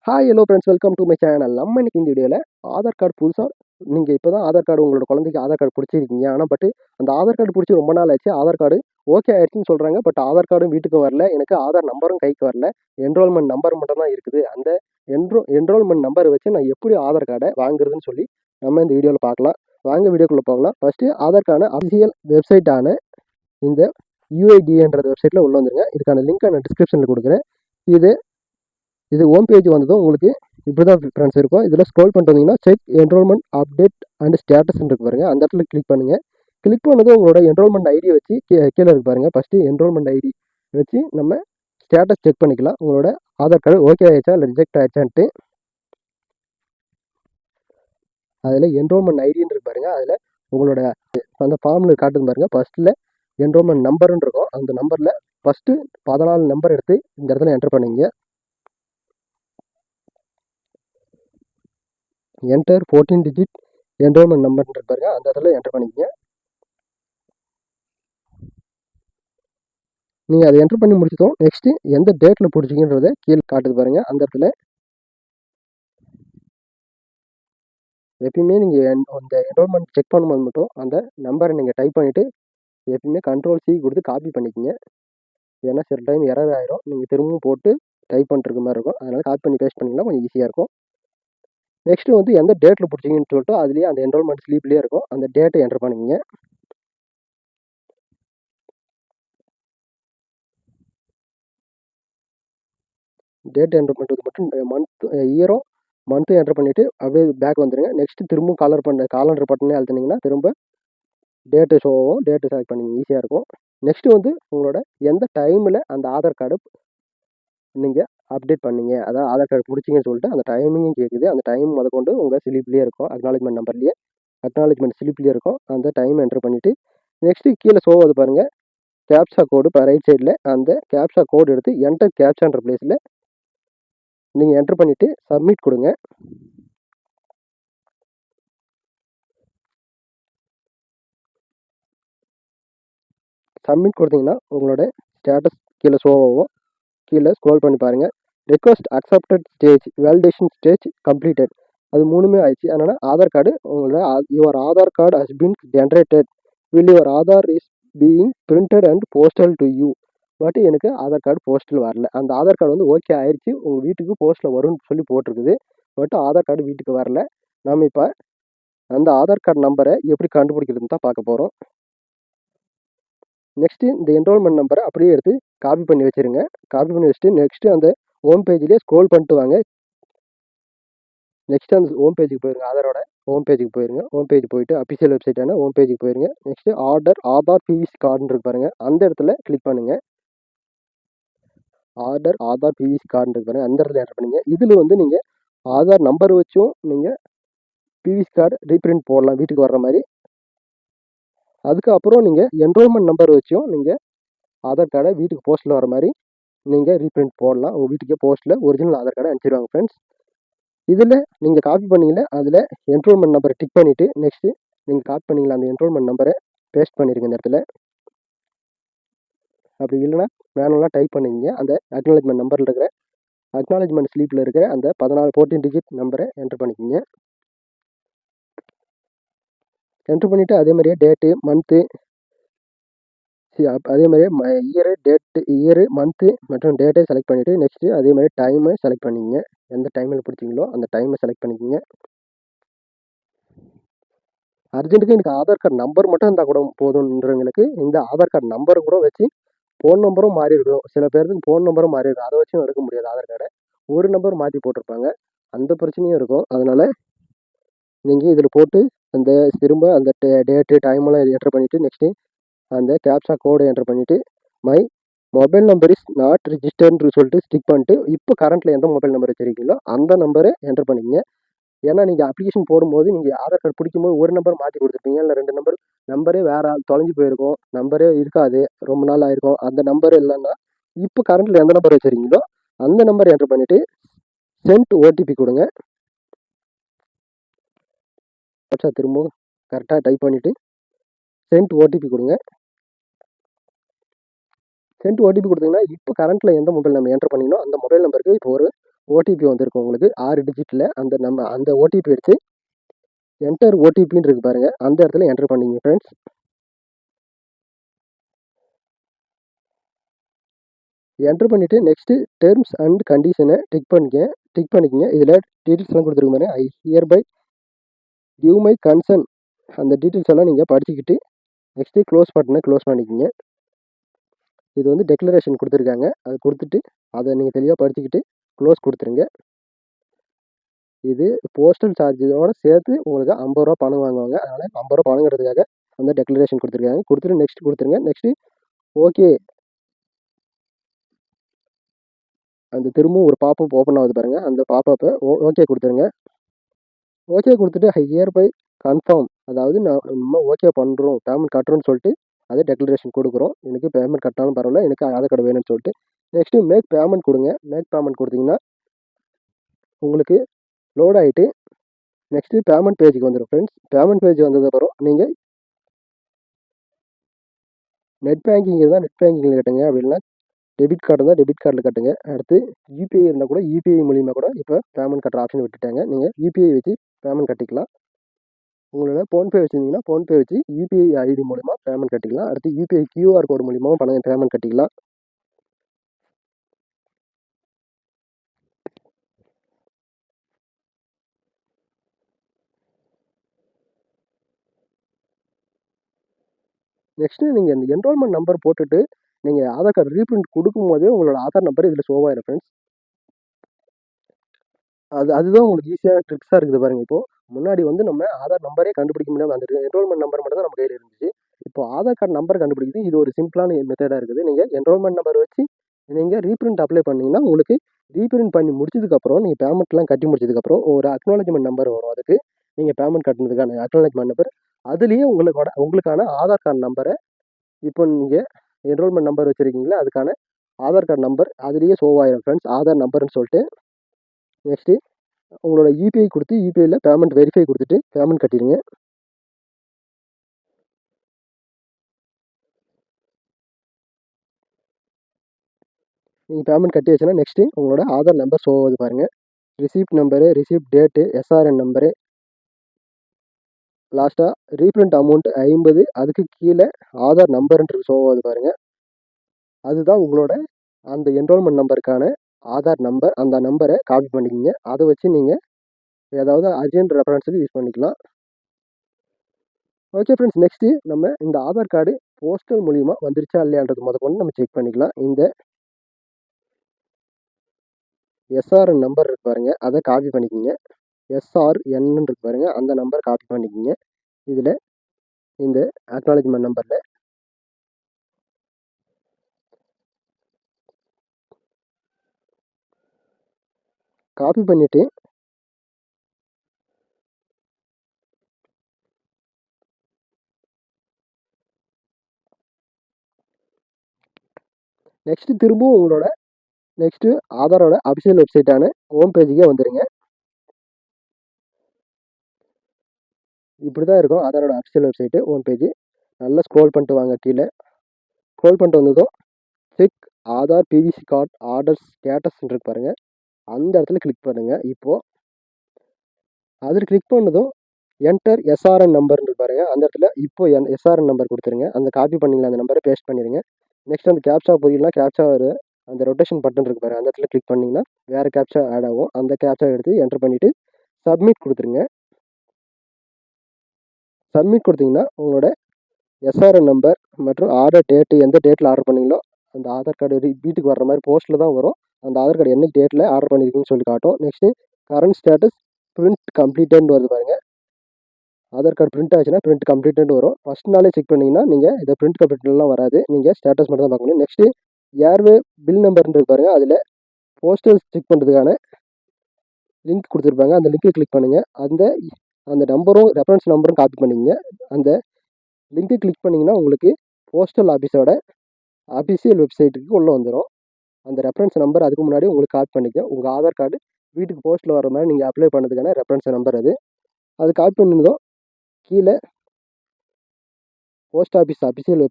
Hi hello friends, welcome to my channel. நம்ம இன்னைக்கு இந்த வீடியோவில் ஆதார் கார்டு புதுசாக நீங்கள் இப்போ தான் ஆதார் கார்டு உங்களோட குழந்தைக்கு ஆதார் கார்டு பிடிச்சிருக்கீங்க. ஆனால் அந்த ஆதார் கார்டு பிடிச்சி ரொம்ப நாள் ஆச்சு. ஆதார் கார்டு ஓகே ஆயிடுச்சுன்னு சொல்கிறாங்க. பட் ஆதார் கார்டும் வீட்டுக்கு வரல, எனக்கு ஆதார் நம்பரும் கைக்கு வரல. என்ரோல்மெண்ட் நம்பர் மட்டும் தான் இருக்குது. அந்த என்ரோல்மெண்ட் நம்பரை வச்சு நான் எப்படி ஆதார் கார்டை வாங்குறதுன்னு சொல்லி நம்ம இந்த வீடியோவில் பார்க்கலாம். வாங்க வீடியோக்குள்ளே போகலாம். ஃபஸ்ட்டு ஆதார் கார்டு அஃபிஷியல் வெப்சைட்டான இந்த UIDன்ற வெப்சைட்டில் உள்ள வந்துருங்க. இதுக்கான லிங்க் நான் டிஸ்கிரிப்ஷனில் கொடுக்குறேன். இது ஹோம் பேஜ் வந்ததும் உங்களுக்கு இப்படி தான் ஃப்ரெண்ட்ஸ் இருக்கும். இதில் ஸ்க்ரோல் பண்ணிட்டு வந்தீங்கன்னா check enrolment update and status இருக்கு பாருங்க. அந்த இடத்துல கிளிக் பண்ணுங்கள். கிளிக் பண்ணதும் உங்களோட என்ரோல்மெண்ட் ஐடியை வச்சு கீழே இருக்கு பாருங்கள். ஃபஸ்ட்டு என்ரோல்மெண்ட் ஐடி வச்சு நம்ம ஸ்டேட்டஸ் செக் பண்ணிக்கலாம். உங்களோட ஆதார் கார்டு ஓகே ஆயிடுச்சா இல்லை ரிஜெக்ட் ஆயிடுச்சான்ட்டு. அதில் என்ரோல்மெண்ட் ஐடின்னு இருக்கு பாருங்கள். அதில் உங்களோட அந்த ஃபார்மில் காட்டுது பாருங்கள். ஃபஸ்ட்டில் என்ரோல்மெண்ட் நம்பருன்னு இருக்கும். அந்த நம்பரில் ஃபஸ்ட்டு 14 நம்பர் எடுத்து இந்த இடத்துல என்டர் பண்ணிங்க. என்டர் 14 டிஜிட் என்ரோல்மெண்ட் நம்பர் பாருங்க. அந்த இடத்துல என்டர் பண்ணிக்கங்க. நீங்கள் அதை என்டர் பண்ணி முடிச்சதும் நெக்ஸ்ட்டு எந்த டேட்டில் பிடிச்சிங்கன்றதை கீழே காட்டுது பாருங்கள். அந்த இடத்துல எப்பயுமே நீங்கள் அந்த என்ரோல்மெண்ட் செக் பண்ணும்போது மட்டும் அந்த நம்பரை நீங்கள் டைப் பண்ணிவிட்டு எப்பயுமே Ctrl+C கொடுத்து காப்பி பண்ணிக்கோங்க. ஏன்னா சில டைம் எரர் ஆயிரும். நீங்கள் திரும்பவும் போட்டு டைப் பண்ணிருக்க மாதிரி இருக்கும். அதனால் காப்பி பண்ணி பேஸ்ட் பண்ணிங்கன்னா கொஞ்சம் ஈஸியாக இருக்கும். நெக்ஸ்ட்டு வந்து எந்த டேட்டில் பிடிச்சிங்கன்னு சொல்லிட்டு அதுலேயே அந்த என்ரோல்மெண்ட் ஸ்லீப்லேயே இருக்கும். அந்த டேட்டை என்டர் பண்ணிக்கங்க. டேட் என்டர் பண்ணுறது மட்டும் இயரும் மந்த்தும் என்டர் பண்ணிவிட்டு அப்படியே பேக் வந்துடுங்க. நெக்ஸ்ட்டு திரும்பவும் காலண்டர் பட்டனே அழுத்தினீங்கன்னா திரும்ப டேட்டு ஷோ ஆகும். டேட்டு செலக்ட் பண்ணிங்க, ஈஸியாக இருக்கும். நெக்ஸ்ட்டு வந்து உங்களோட எந்த டைமில் அந்த ஆதார் கார்டு நீங்கள் அப்டேட் பண்ணீங்க, அதாவது ஆதார் கார்டு பிடிச்சிங்கன்னு சொல்லிட்டு அந்த டைமிங்கும் கேட்குது. அந்த டைம் முதற்கொண்டு உங்கள் ஸ்லிப்லேயே இருக்கும். அக்னாலஜ்மெண்ட் ஸ்லிப்லேயே இருக்கும். அந்த டைம் என்டர் பண்ணிவிட்டு நெக்ஸ்ட்டு கீழே ஷோ ஆகுது பாருங்கள். கேப்சா கோடு இப்போ ரைட் சைடில் அந்த கேப்சா கோடு எடுத்து என்டர் கேப்சான்ற பிளேஸில் நீங்கள் என்டர் பண்ணிவிட்டு சப்மிட் கொடுங்க. சப்மிட் கொடுத்தீங்கன்னா உங்களோட ஸ்டேட்டஸ் கீழே ஷோ ஆகும். கீழே ஸ்க்ரோல் பண்ணி பாருங்கள். Request accepted stage, validation stage completed, அது மூணுமே ஆயிடுச்சு. அதனால் ஆதார் கார்டு உங்களோட your Aadhaar card has been generated, will your Aadhaar is being printed and postal to you. But எனக்கு ஆதார் கார்டு போஸ்ட்டில் வரல. அந்த ஆதார் கார்டு வந்து ஓகே ஆயிடுச்சு, உங்கள் வீட்டுக்கு போஸ்ட்டில் வரும்னு சொல்லி போட்டிருக்குது. பட் ஆதார் கார்டு வீட்டுக்கு வரல. நம்ம இப்போ அந்த ஆதார் கார்டு நம்பரை எப்படி கண்டுபிடிக்கிறதுன்னு தான் பார்க்க போகிறோம். நெக்ஸ்ட்டு இந்த என்ரோல்மெண்ட் நம்பரை அப்படியே எடுத்து காப்பி பண்ணி வச்சுருங்க. காப்பி பண்ணி வச்சுட்டு நெக்ஸ்ட்டு அந்த ஹோம் பேஜ்லேயே ஸ்க்ரோல் பண்ணிட்டு வாங்க. நெக்ஸ்ட்டு அந்த ஹோம் பேஜுக்கு போயிருங்க. ஆதாரோட ஹோம் பேஜுக்கு போயிருங்க. ஹோம் பேஜ் போயிட்டு அஃபிஷியல் வெப்சைட்டான ஹோம் பேஜுக்கு போயிருங்க. நெக்ஸ்ட்டு ஆதார் பிவிசி கார்டுன்னு இருக்கு பாருங்கள். அந்த இடத்துல கிளிக் பண்ணுங்கள். ஆதார் பிவிசி கார்டுன்னு இருக்கு பாருங்கள். அந்த இடத்துல என்டர் பண்ணுங்க. இதில் வந்து நீங்கள் ஆதார் நம்பர் வச்சும் நீங்கள் பிவிசி கார்டு ரீப்ரிண்ட் போடலாம் வீட்டுக்கு வர்ற மாதிரி. அதுக்கப்புறம் நீங்கள் என்ரோல்மெண்ட் நம்பர் வச்சும் நீங்கள் ஆதார் கார்டை வீட்டுக்கு போஸ்ட்டில் வர மாதிரி நீங்கள் ரீப்ரிண்ட் போடலாம். உங்கள் வீட்டுக்கே போஸ்ட்டில் ஒரிஜினல் ஆதார் கார்டை அனுப்பிச்சிடுவாங்க ஃப்ரெண்ட்ஸ். இதில் நீங்கள் காப்பி பண்ணிங்களே அதில் என்ரோல்மெண்ட் நம்பரை டிக் பண்ணிவிட்டு நெக்ஸ்ட்டு நீங்கள் காப்பி பண்ணிங்களா அந்த என்ரோல்மெண்ட் நம்பரை பேஸ்ட் பண்ணிடுங்க இந்த இடத்துல. அப்படி இல்லைன்னா மேனுவலாக டைப் பண்ணிங்க. அந்த அக்னாலஜ்மெண்ட் நம்பரில் இருக்கிற அக்னாலஜ்மெண்ட் ஸ்லீப்பில் இருக்கிற அந்த 14 டிஜிட் நம்பரை என்டர் பண்ணிக்கோங்க. என்டர் பண்ணிவிட்டு அதே மாதிரியே டேட்டு மந்த்து அதே மாதிரியே இயரு மந்த்து மற்றும் டேட்டை செலக்ட் பண்ணிவிட்டு நெக்ஸ்ட்டு அதே மாதிரி டைமை செலக்ட் பண்ணிக்கங்க. எந்த டைமில் பிடிச்சிங்களோ அந்த டைமை செலக்ட் பண்ணிக்கோங்க. அர்ஜென்ட்டுக்கு எனக்கு ஆதார் கார்டு நம்பர் மட்டும் இருந்தால் கூட போதுன்றவங்களுக்கு இந்த ஆதார் கார்டு நம்பரை கூட வச்சு ஃபோன் நம்பரும் மாறி இருக்கும். சில பேருக்கு ஃபோன் நம்பரும் மாறி இருக்கும். அதை வச்சும் எடுக்க முடியாது ஆதார் கார்டை. ஒரு நம்பர் மாற்றி போட்டிருப்பாங்க. அந்த பிரச்சனையும் இருக்கும். அதனால் நீங்கள் இதில் போட்டு அந்த திரும்ப அந்த டேட்டு டைமெல்லாம் என்டர் பண்ணிவிட்டு நெக்ஸ்ட்டு அந்த கேப்சா கோடை என்டர் பண்ணிவிட்டு my mobile number is not ரிஜிஸ்டர்ன்னு சொல்லிட்டு ஸ்டிக் பண்ணிட்டு இப்போ கரண்ட்டில் எந்த மொபைல் நம்பர் வச்சுருக்கீங்களோ அந்த நம்பரை என்டர் பண்ணிக்கங்க. ஏன்னா நீங்கள் அப்ளிகேஷன் போடும்போது நீங்கள் ஆதார் கார்டு பிடிக்கும்போது ஒரு நம்பர் மாற்றி கொடுத்துருப்பீங்க, இல்லை 2 நம்பரே வேறு தொலைஞ்சு போயிருக்கும், நம்பரே இருக்காது, ரொம்ப நாள் ஆயிருக்கும். அந்த நம்பர் இல்லைன்னா இப்போ கரண்ட்டில் எந்த நம்பர் வச்சுருக்கீங்களோ அந்த நம்பர் என்டர் பண்ணிவிட்டு சென்ட் ஓடிபி கொடுங்க. திரும்பவும் கரெக்டாக டைப் பண்ணிவிட்டு சென்ட் ஓடிபி கொடுங்க. சென்ட் ஓடிபி கொடுத்தீங்கன்னா இப்போ கரண்ட்டில் எந்த மொபைல் நம்பர் என்டர் பண்ணிங்கன்னா அந்த மொபைல் நம்பருக்கு இப்போ ஒரு ஓடிபி வந்திருக்கும் உங்களுக்கு 6 டிஜிட்டில். அந்த ஓடிபி எடுத்து என்டர் ஓடிபின்னு இருக்கு பாருங்கள், அந்த இடத்துல என்டர் பண்ணிங்க ஃப்ரெண்ட்ஸ். என்டர் பண்ணிவிட்டு நெக்ஸ்ட்டு டெர்ம்ஸ் அண்ட் கண்டிஷனை டிக் பண்ணிக்கங்க. இதில் டீட்டெயில்ஸ்லாம் கொடுத்துருக்க மாதிரி ஐ ஹியர்பை கிவ் மை கன்சர்ன், அந்த டீட்டெயில்ஸ் எல்லாம் நீங்கள் படிச்சுக்கிட்டு நெக்ஸ்ட்டு க்ளோஸ் பட்டனை க்ளோஸ் பண்ணிக்கோங்க. இது வந்து டெக்ளரேஷன் கொடுத்துருக்காங்க, அது கொடுத்துட்டு அதை நீங்கள் தெளிவாக படிச்சுக்கிட்டு க்ளோஸ் கொடுத்துருங்க. இது போஸ்டல் சார்ஜோடு சேர்த்து உங்களுக்கு 50 ரூபா பணம் வாங்குவாங்க. அதனால் 50 ரூபா பணங்கிறதுக்காக அந்த டெக்ளரேஷன் கொடுத்துருக்காங்க. கொடுத்துட்டு நெக்ஸ்ட் கொடுத்துருங்க. நெக்ஸ்ட்டு ஓகே, அந்த திரும்பவும் ஒரு பாப்பப் ஓப்பன் ஆகுது பாருங்கள், அந்த பாப்பப்பை ஓகே கொடுத்துருங்க. ஓகே கொடுத்துட்டு ஹியர் பை கன்ஃபார்ம், அதாவது நம்ம ஓகே பண்ணுறோம், பேமெண்ட் கட்டுறோன்னு சொல்லிட்டு அதே டெக்ளரேஷன் கொடுக்குறோம். எனக்கு பேமெண்ட் கட்டாலும் பரவாயில்ல, எனக்கு ஆதார் கார்டு வேணும்னு சொல்லிட்டு நெக்ஸ்ட்டு மேக் பேமெண்ட் கொடுங்க. மேக் பேமெண்ட் கொடுத்தீங்கன்னா உங்களுக்கு லோட் ஆகிட்டு நெக்ஸ்ட்டு பேமெண்ட் பேஜுக்கு வந்துடும் ஃப்ரெண்ட்ஸ். பேமெண்ட் பேஜ் வந்ததுக்கப்புறம் நீங்கள் நெட் பேங்கிங் இருந்தால் நெட் பேங்கிங்கில் கட்டுங்க, அப்படின்னா டெபிட் கார்டு இருந்தால் டெபிட் கார்டில் கட்டுங்க. அடுத்து யூபிஐ இருந்தால் கூட யூபிஐ மூலிமா கூட இப்போ பேமெண்ட் கட்டுற ஆப்ஷன் விட்டுட்டாங்க. நீங்கள் யூபிஐ வச்சு பேமெண்ட் கட்டிக்கலாம். உங்களோட ஃபோன்பே வச்சுருந்தீங்கன்னா ஃபோன்பே வச்சு யூபிஐ ஐடி மூலிமா பேமெண்ட் கட்டிக்கலாம். அடுத்து யூபிஐ கியூஆர் கோடு மூலிமாவும் பேமெண்ட் கட்டிக்கலாம். நெக்ஸ்ட்டு நீங்கள் இந்த என்ரோல்மெண்ட் நம்பர் போட்டுட்டு நீங்கள் ஆதார் கார்டு ரீப்ரிண்ட் கொடுக்கும்போதே உங்களோட ஆதார் நம்பர் இதில் ஷோ ஆயிடும் ஃப்ரெண்ட்ஸ். அதுதான் உங்களுக்கு ஈஸியான ட்ரிக்ஸாக இருக்குது பாருங்கள். இப்போது முன்னாடி வந்து நம்ம ஆதார் நம்பரே கண்டுபிடிக்க முடியாமல் அந்த என்ரோல்மெண்ட் நம்பர் மட்டும் தான் நம்ம கையில் இருந்துச்சு. இப்போ ஆதார் கார்டு நம்பர் கண்டுபிடிக்கிறது இது ஒரு சிம்பிளான மெத்தடாக இருக்குது. நீங்கள் என்ரோல்மெண்ட் நம்பர் வச்சு நீங்கள் ரீப்ரிண்ட் அப்ளை பண்ணிங்கன்னா உங்களுக்கு ரீப்ரிண்ட் பண்ணி முடிச்சதுக்கப்புறம் நீங்கள் பேமெண்ட்லாம் கட்டி முடிச்சதுக்கப்புறம் ஒரு அக்னாலஜ்மெண்ட் நம்பர் வரும். அதுக்கு நீங்கள் பேமெண்ட் கட்டினதுக்கான அக்னாலஜ்மெண்ட் நம்பர், அதுலேயே உங்களுக்கான ஆதார் கார்டு நம்பரை, இப்போ நீங்கள் என்ரோல்மெண்ட் நம்பர் வச்சுருக்கீங்களா அதுக்கான ஆதார் கார்டு நம்பர் அதுலேயே ஷோ ஆயிடும் ஃப்ரெண்ட்ஸ், ஆதார் நம்பர்னு சொல்லிட்டு. நெக்ஸ்ட்டு உங்களோட யூபிஐ கொடுத்து யூபிஐயில் பேமெண்ட் வெரிஃபை கொடுத்துட்டு பேமெண்ட் கட்டிடுங்க. நீங்கள் பேமெண்ட் கட்டியாச்சுன்னா நெக்ஸ்ட்டு உங்களோட ஆதார் நம்பர் ஷோ ஆகுது பாருங்கள். Receipt number, receipt date, SRN number, லாஸ்ட்டாக ரீப்ரிண்ட் அமௌண்ட் 50, அதுக்கு கீழே ஆதார் நம்பர்ன்றது ஷோ ஆகுது பாருங்கள். அதுதான் உங்களோட அந்த என்ரோல்மெண்ட் நம்பருக்கான ஆதார் நம்பர். அந்த நம்பரை காப்பி பண்ணிக்கிங்க. அதை வச்சு நீங்கள் ஏதாவது அர்ஜென்ட் ரெஃபரன்ஸுக்கு யூஸ் பண்ணிக்கலாம். ஓகே ஃப்ரெண்ட்ஸ், நெக்ஸ்ட்டு நம்ம இந்த ஆதார் கார்டு போஸ்டல் மூலிமா வந்துருச்சா இல்லையான்றது முதற்கொண்டு நம்ம செக் பண்ணிக்கலாம். இந்த எஸ்ஆர்என் நம்பர் இருக்கு பாருங்கள், அதை காப்பி பண்ணிக்கிங்க. எஸ்ஆர்என்னு இருக்கு பாருங்கள், அந்த நம்பர் காப்பி பண்ணிக்கிங்க. இதில் இந்த அக்னாலஜ்மெண்ட் நம்பரில் காப்பி பண்ணிவிட்டு நெக்ஸ்ட்டு திரும்பவும் உங்களோட நெக்ஸ்ட்டு ஆதாரோட அஃபிஷியல் வெப்சைட்டான ஹோம் பேஜுக்கே வந்துடுங்க. இப்படி தான் இருக்கும் ஆதாரோட அஃபிஷியல் வெப்சைட்டு ஹோம் பேஜ். நல்லா ஸ்க்ரோல் பண்ணிட்டு வாங்க. கீழே ஸ்க்ரோல் பண்ணிட்டு வந்ததும் check Aadhaar PVC card order status இருக்கு பாருங்கள், அந்த இடத்துல கிளிக் பண்ணுங்கள். இப்போது அதில் கிளிக் பண்ணதும் என்டர் எஸ்ஆர்என் நம்பர் இருக்கு பாருங்கள், அந்த இடத்துல இப்போ எஸ்ஆர்என் நம்பர் கொடுத்துருங்க. அந்த காப்பி பண்ணிங்களா அந்த நம்பரை பேஸ்ட் பண்ணிடுங்க. நெக்ஸ்ட் அந்த கேப்சா புரியலாம், கேப்சா அந்த ரொட்டேஷன் பட்டன் இருக்கு பாருங்கள், அந்த இடத்துல கிளிக் பண்ணிங்கன்னா வேறு கேப்சா ஆட் ஆகும். அந்த கேப்சா எடுத்து என்டர் பண்ணிவிட்டு சப்மிட் கொடுத்துருங்க. சப்மிட் கொடுத்தீங்கன்னா உங்களோட எஸ்ஆர்என் நம்பர் மற்றும் ஆர்டர் டேட்டு, எந்த டேட்டில் ஆர்டர் பண்ணீங்களோ அந்த ஆதார் கார்டு வீட்டுக்கு வர்ற மாதிரி போஸ்ட்டில் தான் வரும். அந்த ஆதார் கார்டு என்னைக்கு டேட்டில் ஆர்டர் பண்ணியிருக்கீங்கன்னு சொல்லி காட்டும். நெக்ஸ்ட்டு கரண்ட் ஸ்டேட்டஸ் பிரிண்ட் கம்ப்ளீட்டட்னு வருது பாருங்கள். ஆதார் கார்டு பிரிண்ட் ஆச்சுன்னா பிரிண்ட் கம்ப்ளீட்டட்னு வரும். ஃபஸ்ட் நாளே செக் பண்ணிங்கன்னா நீங்கள் இதை பிரிண்ட் கம்ப்ளீட்லாம் வராது, நீங்கள் ஸ்டேட்டஸ் மட்டும் தான் பார்க்க முடியும். நெக்ஸ்ட்டு ஏர்வே பில் நம்பர்ன்றது பாருங்கள், அதில் போஸ்டல் செக் பண்ணுறதுக்கான லிங்க் கொடுத்துருப்பாங்க. அந்த லிங்க்கை கிளிக் பண்ணுங்கள். அந்த நம்பரும் ரெஃபரன்ஸ் நம்பரும் காப்பி பண்ணிக்கங்க. அந்த லிங்க்கை கிளிக் பண்ணிங்கன்னா உங்களுக்கு போஸ்டல் ஆஃபீஸோட அஃபிஷியல் வெப்சைட்டுக்கு உள்ளே வந்துடும். அந்த ரெஃபரன்ஸ் நம்பர் அதுக்கு முன்னாடி உங்களுக்கு காப்பி பண்ணிக்க. உங்கள் ஆதார் கார்டு வீட்டுக்கு போஸ்ட்டில் வர மாதிரி நீங்கள் அப்ளை பண்ணதுக்கான ரெஃபரன்ஸ் நம்பர் அது காப்பி பண்ணதும் கீழே post office official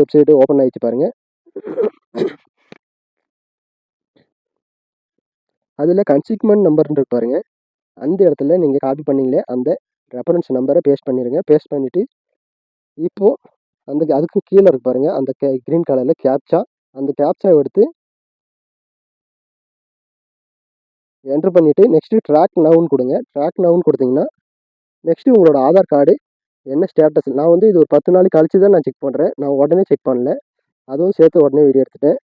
website open ஆகிடுச்சு பாருங்கள். அதில் கன்சிக்மெண்ட் நம்பர்னு இருக்கு பாருங்க, அந்த இடத்துல நீங்கள் காப்பி பண்ணீங்களே அந்த ரெஃபரன்ஸ் நம்பரை பேஸ்ட் பண்ணிடுங்க. பேஸ்ட் பண்ணிவிட்டு இப்போது அதுக்கு கீழே இருக்கு பாருங்கள் அந்த க்ரீன் கலரில் கேப்சா, அந்த கேப்சாவை எடுத்து என்ட்ரு பண்ணிவிட்டு நெக்ஸ்ட்டு ட்ராக் நவுன்னு கொடுங்க. ட்ராக் நவுன்னு கொடுத்தீங்கன்னா நெக்ஸ்ட்டு உங்களோட ஆதார் கார்டு என்ன ஸ்டேட்டஸ். நான் வந்து இது ஒரு 10 நாளைக்கு கழிச்சு தான் நான் செக் பண்ணுறேன். நான் உடனே செக் பண்ணல, அதுவும் சேர்த்து உடனே வீடியோ எடுத்துட்டேன்.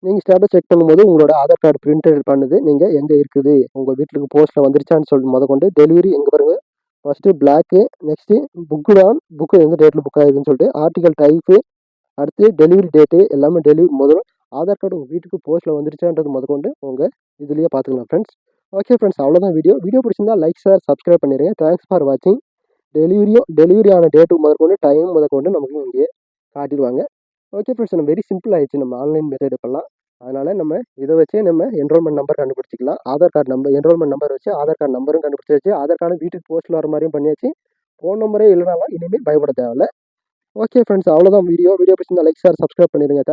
நீங்கள் ஸ்டேட்டஸ் செக் பண்ணும்போது உங்களோட ஆதார் கார்டு பிரிண்ட் பண்ணுது, நீங்கள் எங்கே இருக்குது, உங்கள் வீட்டுக்கு போஸ்ட்டில் வந்துருச்சான்னு சொல்லி கொண்டு டெலிவரி எங்கே பாருங்கள். ஃபஸ்ட்டு பிளாக்கு, நெக்ஸ்ட்டு புக்கு எந்த டேட்டில் புக் ஆகுதுன்னு சொல்லிட்டு ஆர்டிகல் டைப்பு, அடுத்து டெலிவரி டேட்டு எல்லாமே முதல்ல ஆதார் கார்டு உங்கள் வீட்டுக்கு போஸ்ட்டில் வந்துருச்சான்றது முதற்கொண்டு உங்கள் இதுலேயே பார்த்துக்கலாம் ஃப்ரெண்ட்ஸ். ஓகே ஃப்ரெண்ட்ஸ், அவ்வளோதான் வீடியோ பிடிச்சிருந்தா லைக் ஷேர் சப்ஸ்கிரைப் பண்ணிடுங்க. தேங்க்ஸ் ஃபார் வாட்சிங். டெலிவரி ஆன டேட்டு முதற்கொண்டு டைம் முதற்கொண்டு நமக்கு இங்கே காட்டிடுவாங்க. ஓகே ஃப்ரெண்ட்ஸ், நம்ம வெரி சிம்பிள் ஆயிடுச்சு நம்ம ஆன்லைன் மெத்தட் இப்போல்லாம். அதனால் நம்ம இதை வச்சே நம்ம என்ரோல்மெண்ட் நம்பர் கண்டுபிடிச்சிக்கலாம். Aadhaar card number enrolment number வச்சு ஆதார் கார்டு நம்பரும் கண்டுபிடிச்சாச்சு. ஆதார் கார்டு வீட்டுக்கு போஸ்ட்டில் வர மாதிரியும் பண்ணியாச்சு. ஃபோன் நம்பரே இல்லைனாலும் இனிமேல் பயப்பட தேவையில்ல. ஓகே ஃப்ரெண்ட்ஸ், அவ்வளோதான் வீடியோ பிடிச்சிருந்தா லைக் ஷேர் சப்ஸ்கிரைப் பண்ணிடுங்க.